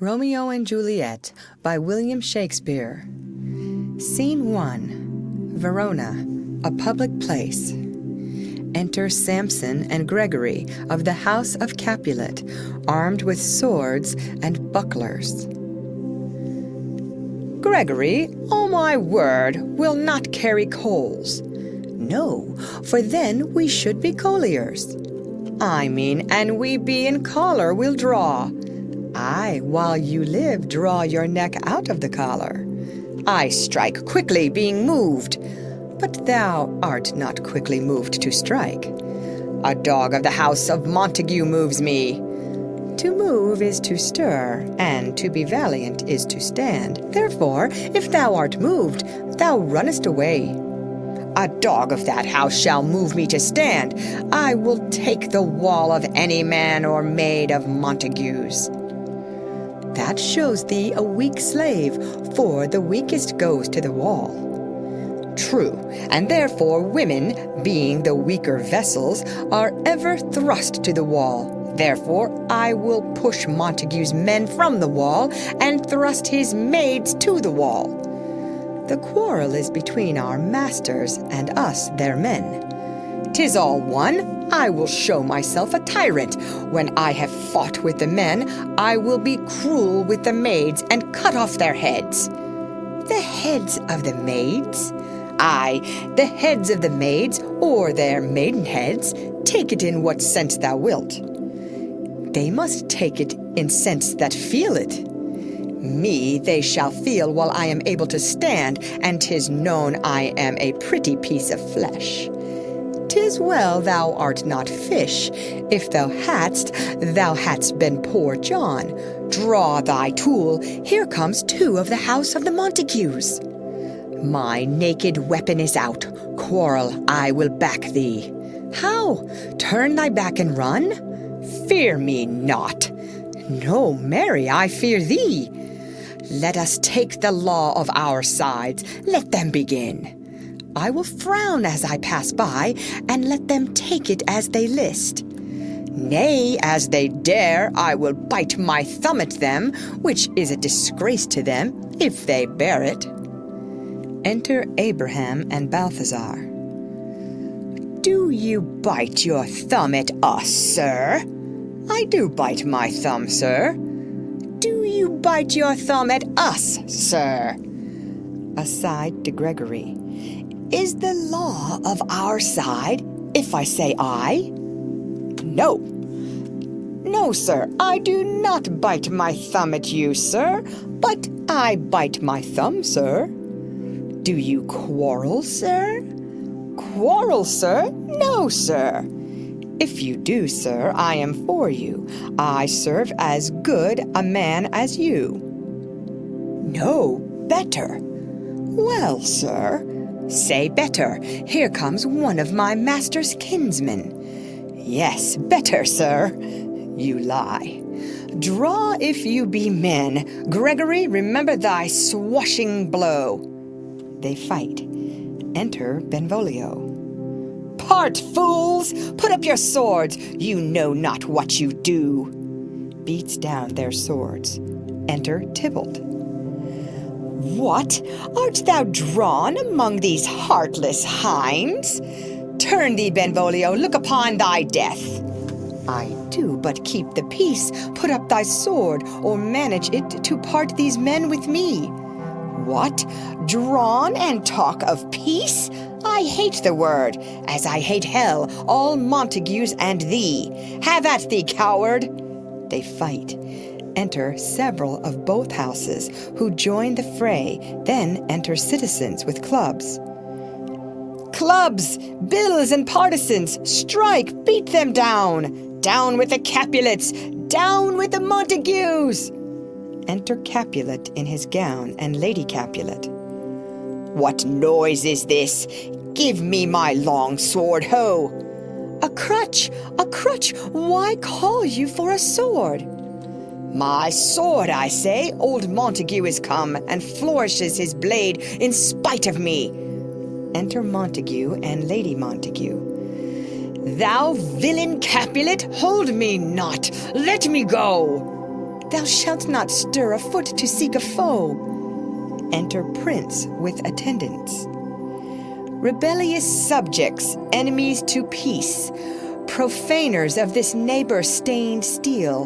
Romeo and Juliet by William Shakespeare. Scene 1. Verona, a public place. Enter Samson and Gregory of the house of Capulet, armed with swords and bucklers. Gregory, on my word, will not carry coals. No, for then we should be colliers. I mean, and we be in collar will draw. Aye, while you live, draw your neck out of the collar. I strike quickly, being moved. But thou art not quickly moved to strike. A dog of the house of Montague moves me. To move is to stir, and to be valiant is to stand. Therefore, if thou art moved, thou runnest away. A dog of that house shall move me to stand. I will take the wall of any man or maid of Montague's. That shows thee a weak slave, for the weakest goes to the wall. True, and therefore women, being the weaker vessels, are ever thrust to the wall. Therefore I will push Montague's men from the wall, and thrust his maids to the wall. The quarrel is between our masters and us their men. 'Tis all one. I will show myself a tyrant. When I have fought with the men, I will be cruel with the maids and cut off their heads. The heads of the maids? Aye, the heads of the maids, or their maiden heads, take it in what sense thou wilt. They must take it in sense that feel it. Me they shall feel while I am able to stand, and 'tis known I am a pretty piece of flesh. 'Tis well thou art not fish. If thou hadst been poor John. Draw thy tool, here comes two of the house of the Montagues. My naked weapon is out. Quarrel, I will back thee. How? Turn thy back and run? Fear me not. No, marry, I fear thee. Let us take the law of our sides. Let them begin. I will frown as I pass by, and let them take it as they list. Nay, as they dare, I will bite my thumb at them, which is a disgrace to them, if they bear it. Enter Abraham and Balthazar. Do you bite your thumb at us, sir? I do bite my thumb, sir. Do you bite your thumb at us, sir? Aside to Gregory. Is the law of our side, if I say aye? No. No, sir, I do not bite my thumb at you, sir, but I bite my thumb, sir. Do you quarrel, sir? Quarrel, sir? No, sir. If you do, sir, I am for you. I serve as good a man as you. No, better. Well, sir, say better. Here comes one of my master's kinsmen. Yes, better, sir. You lie. Draw if you be men. Gregory, remember thy swashing blow. They fight. Enter Benvolio. Part, fools! Put up your swords! You know not what you do. Beats down their swords. Enter Tybalt. What? Art thou drawn among these heartless hinds? Turn thee, Benvolio, look upon thy death. I do but keep the peace. Put up thy sword, or manage it to part these men with me. What? Drawn and talk of peace? I hate the word, as I hate hell, all Montagues and thee. Have at thee, coward! They fight. Enter several of both houses, who join the fray. Then enter citizens with clubs. Clubs, bills, and partisans, strike, beat them down! Down with the Capulets! Down with the Montagues! Enter Capulet in his gown and Lady Capulet. What noise is this? Give me my long sword, ho! A crutch! A crutch! Why call you for a sword? My sword, I say. Old Montague is come, and flourishes his blade in spite of me. Enter Montague and Lady Montague. Thou villain Capulet, hold me not! Let me go! Thou shalt not stir a foot to seek a foe. Enter Prince with attendants. Rebellious subjects, enemies to peace, profaners of this neighbor-stained steel,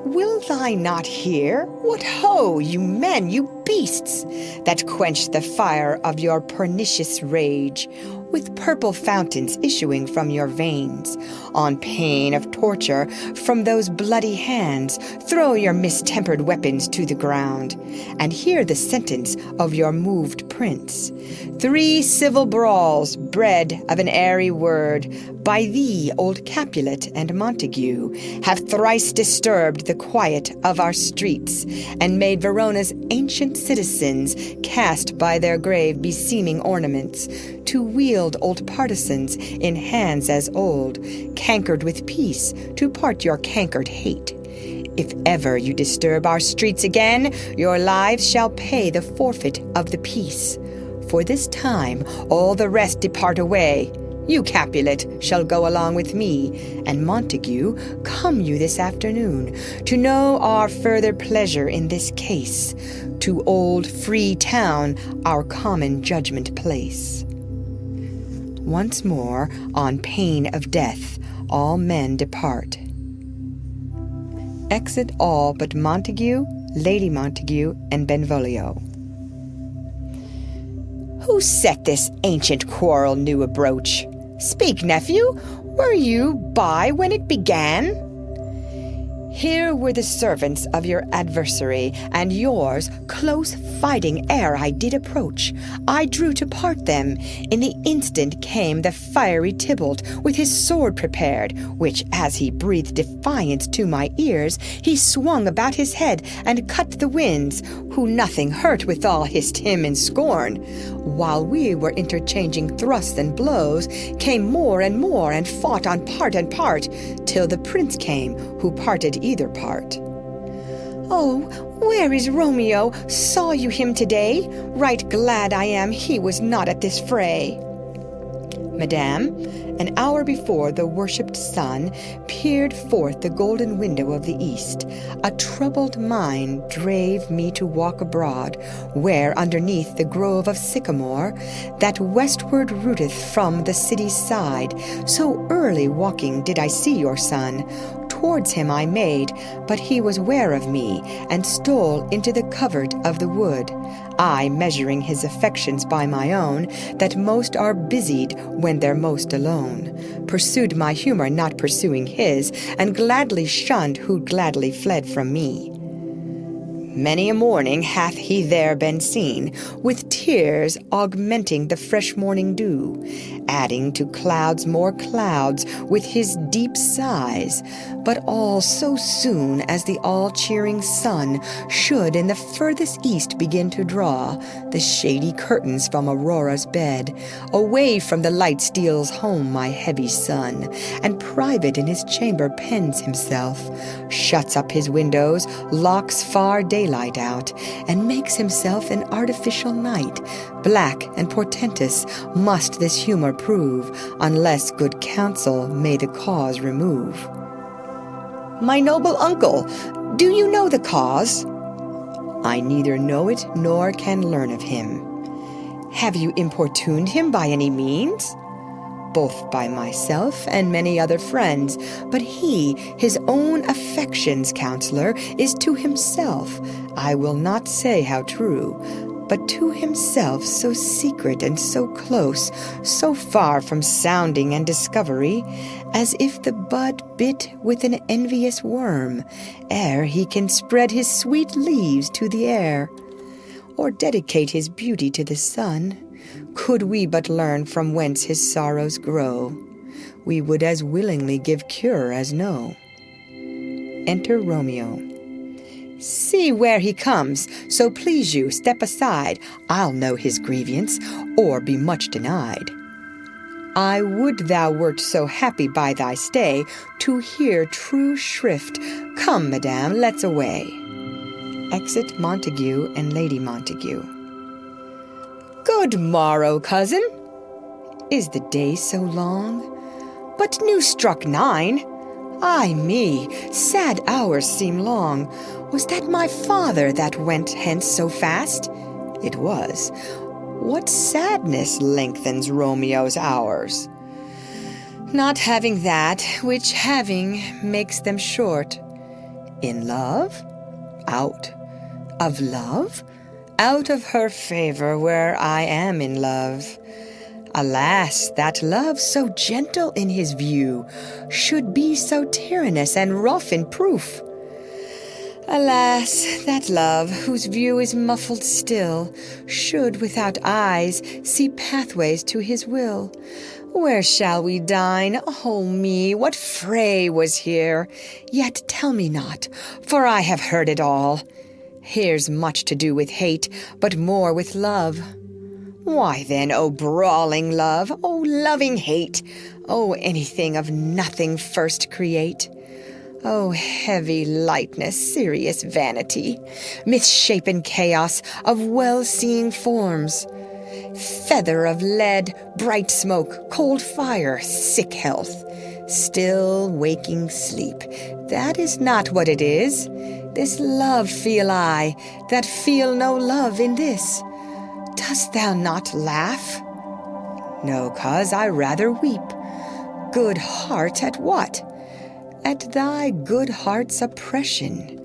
will thy not hear? What ho, you men, you beasts, that quench the fire of your pernicious rage, with purple fountains issuing from your veins. On pain of torture, from those bloody hands, throw your mistempered weapons to the ground, and hear the sentence of your moved prince. 3 civil brawls, bred of an airy word, by thee, old Capulet and Montague, have thrice disturbed the quiet of our streets, and made Verona's ancient citizens cast by their grave beseeming ornaments, to wield old partisans in hands as old, cankered with peace, to part your cankered hate. If ever you disturb our streets again, your lives shall pay the forfeit of the peace. For this time all the rest depart away. You, Capulet, shall go along with me, and Montague, come you this afternoon, to know our further pleasure in this case, to old free town our common judgment place. Once more, on pain of death, all men depart. Exit all but Montague, Lady Montague, and Benvolio. Who set this ancient quarrel new abroach? Speak, nephew, were you by when it began? Here were the servants of your adversary, and yours, close fighting ere I did approach. I drew to part them. In the instant came the fiery Tybalt, with his sword prepared, which, as he breathed defiance to my ears, he swung about his head, and cut the winds, who nothing hurt withal hissed him in scorn. While we were interchanging thrusts and blows, came more, and fought on part and part, till the prince came, who parted either part. Oh, where is Romeo? Saw you him today? Right glad I am he was not at this fray. Madame, an hour before the worshipped sun peered forth the golden window of the east, a troubled mind drave me to walk abroad, where underneath the grove of sycamore, that westward rooteth from the city's side, so early walking did I see your son. Towards him I made, but he was ware of me, and stole into the covert of the wood, I measuring his affections by my own, that most are busied when they're most alone, pursued my humor, not pursuing his, and gladly shunned who gladly fled from me. Many a morning hath he there been seen, with tears augmenting the fresh morning dew, adding to clouds more clouds with his deep sighs, but all so soon as the all-cheering sun should in the furthest east begin to draw the shady curtains from Aurora's bed, away from the light steals home my heavy son, and private in his chamber pens himself, shuts up his windows, locks far daylight out, and makes himself an artificial night. Black and portentous must this humor prove, unless good counsel may the cause remove. My noble uncle, do you know the cause? I neither know it nor can learn of him. Have you importuned him by any means? Both by myself and many other friends, but he, his own affections' counselor, is to himself, I will not say how true, but to himself so secret and so close, so far from sounding and discovery, as if the bud bit with an envious worm, ere he can spread his sweet leaves to the air, or dedicate his beauty to the sun. Could we but learn from whence his sorrows grow, we would as willingly give cure as know. Enter Romeo. See where he comes, so please you, step aside, I'll know his grievance, or be much denied. I would thou wert so happy by thy stay, to hear true shrift. Come, madame, let's away. Exit Montague and Lady Montague. Good morrow, cousin. Is the day so long? But new struck 9. Ay me, sad hours seem long. Was that my father that went hence so fast? It was. What sadness lengthens Romeo's hours? Not having that which having makes them short. In love? Out. Of love? Out of her favor where I am in love. Alas, that love so gentle in his view should be so tyrannous and rough in proof. Alas, that love, whose view is muffled still, should without eyes see pathways to his will. Where shall we dine? Oh me, what fray was here? Yet tell me not, for I have heard it all. Here's much to do with hate, but more with love. Why then, O brawling love, O loving hate, O anything of nothing first create? O heavy lightness, serious vanity, misshapen chaos of well-seeing forms, feather of lead, bright smoke, cold fire, sick health, still waking sleep. That is not what it is. This love feel I, that feel no love in this. Dost thou not laugh? No, 'cause I rather weep. Good heart at what? At thy good heart's oppression.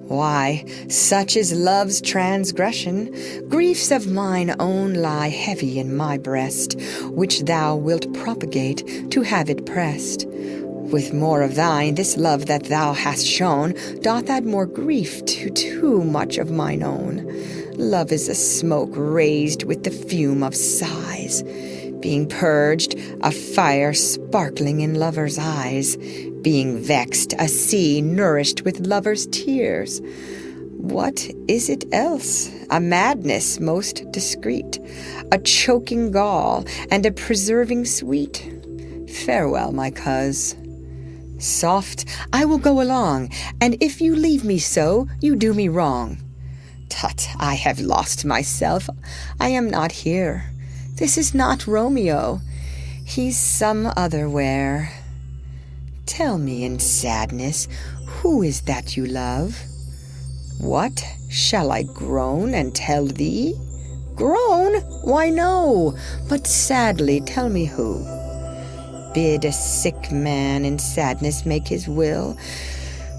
Why, such is love's transgression. Griefs of mine own lie heavy in my breast, which thou wilt propagate to have it pressed. With more of thine, this love that thou hast shown doth add more grief to too much of mine own. Love is a smoke raised with the fume of sighs, being purged, a fire sparkling in lovers' eyes, being vexed, a sea nourished with lovers' tears. What is it else? A madness most discreet, a choking gall, and a preserving sweet. Farewell, my coz. Soft, I will go along, and if you leave me so, you do me wrong. Tut, I have lost myself. I am not here. This is not Romeo. He's some other where. Tell me in sadness, who is that you love? What, shall I groan and tell thee? Groan? Why no, but sadly tell me who. Bid a sick man in sadness make his will.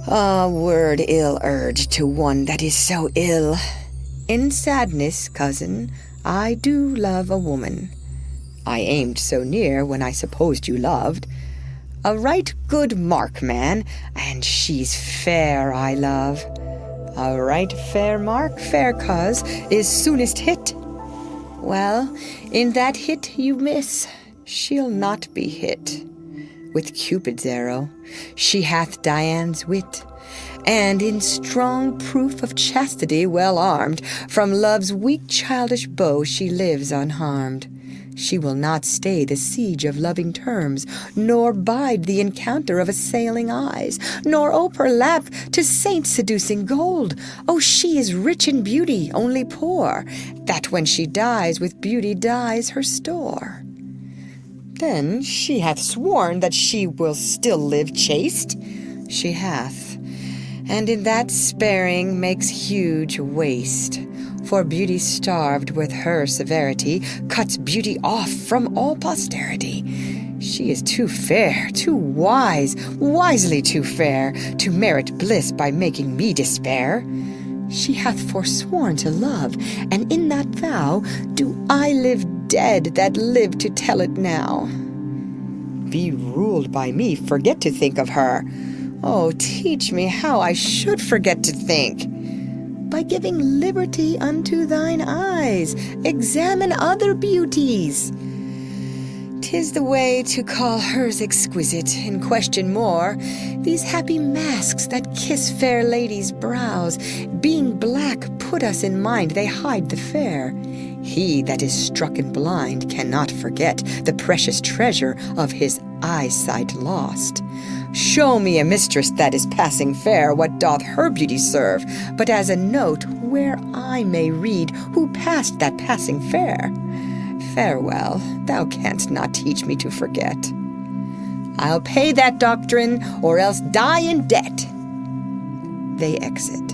A word ill urged to one that is so ill. In sadness, cousin, I do love a woman. I aimed so near when I supposed you loved. A right good mark, man, and she's fair I love. A right fair mark, fair coz, is soonest hit. Well, in that hit you miss, she'll not be hit. With Cupid's arrow, she hath Dian's wit, and in strong proof of chastity well armed, from love's weak childish bow she lives unharmed. She will not stay the siege of loving terms, nor bide the encounter of assailing eyes, nor ope her lap to saint-seducing gold. Oh, she is rich in beauty, only poor, that when she dies with beauty dies her store. Then she hath sworn that she will still live chaste. She hath, and in that sparing makes huge waste. For beauty starved with her severity cuts beauty off from all posterity. She is too fair, too wise, wisely too fair, to merit bliss by making me despair. She hath forsworn to love, and in that vow do I live dead that live to tell it now. Be ruled by me, forget to think of her. Oh, teach me how I should forget to think. By giving liberty unto thine eyes, examine other beauties. 'Tis the way to call hers exquisite, and question more these happy masks that kiss fair ladies' brows, being black, put us in mind they hide the fair. He that is strucken blind cannot forget the precious treasure of his eyesight lost. Show me a mistress that is passing fair, what doth her beauty serve, but as a note where I may read who passed that passing fair. Farewell, thou canst not teach me to forget. I'll pay that doctrine or else die in debt. They exit.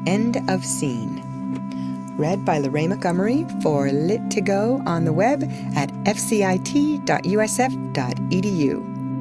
End of scene. Read by Lorraine Montgomery for Lit to Go on the web at fcit.usf.edu.